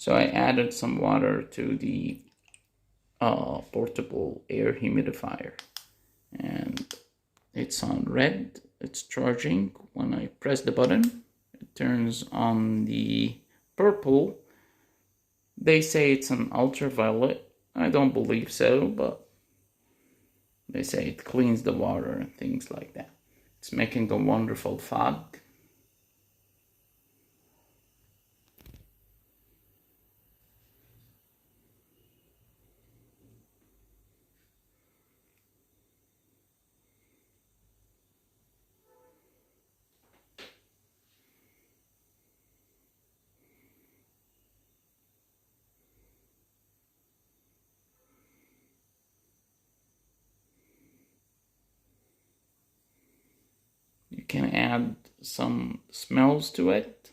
So I added some water to the portable air humidifier, and it's on red. It's charging. When I press the button, it turns on the purple. They say it's an ultraviolet. I don't believe so, but they say it cleans the water and things like that. It's making a wonderful fog. You can add some smells to it,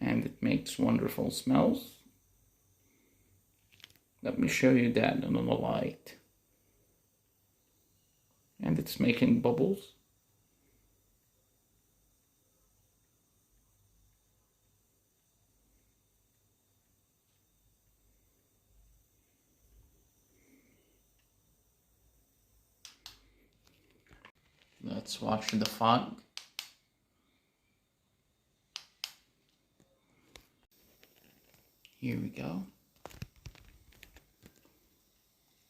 and it makes wonderful smells. Let me show you that under the light. And it's making bubbles. Let's watch the fog. Here we go.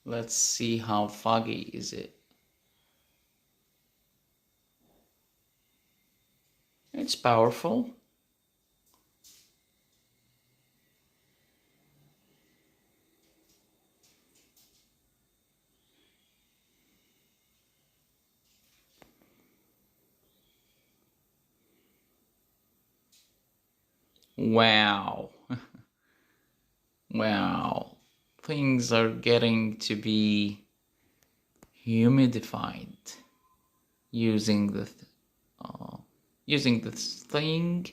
Let's see how foggy is it. It's powerful. Wow. Wow. Things are getting to be humidified using this thing.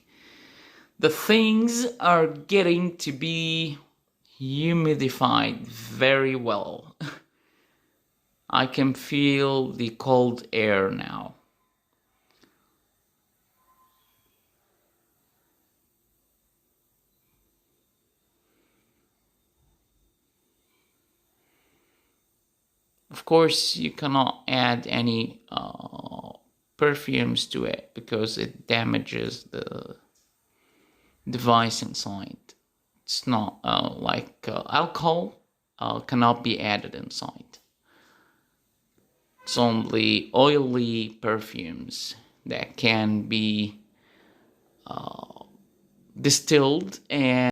The things are getting to be humidified very well. I can feel the cold air now. Of course, you cannot add any perfumes to it because it damages the device inside. It's not like alcohol cannot be added inside. It's only oily perfumes that can be distilled and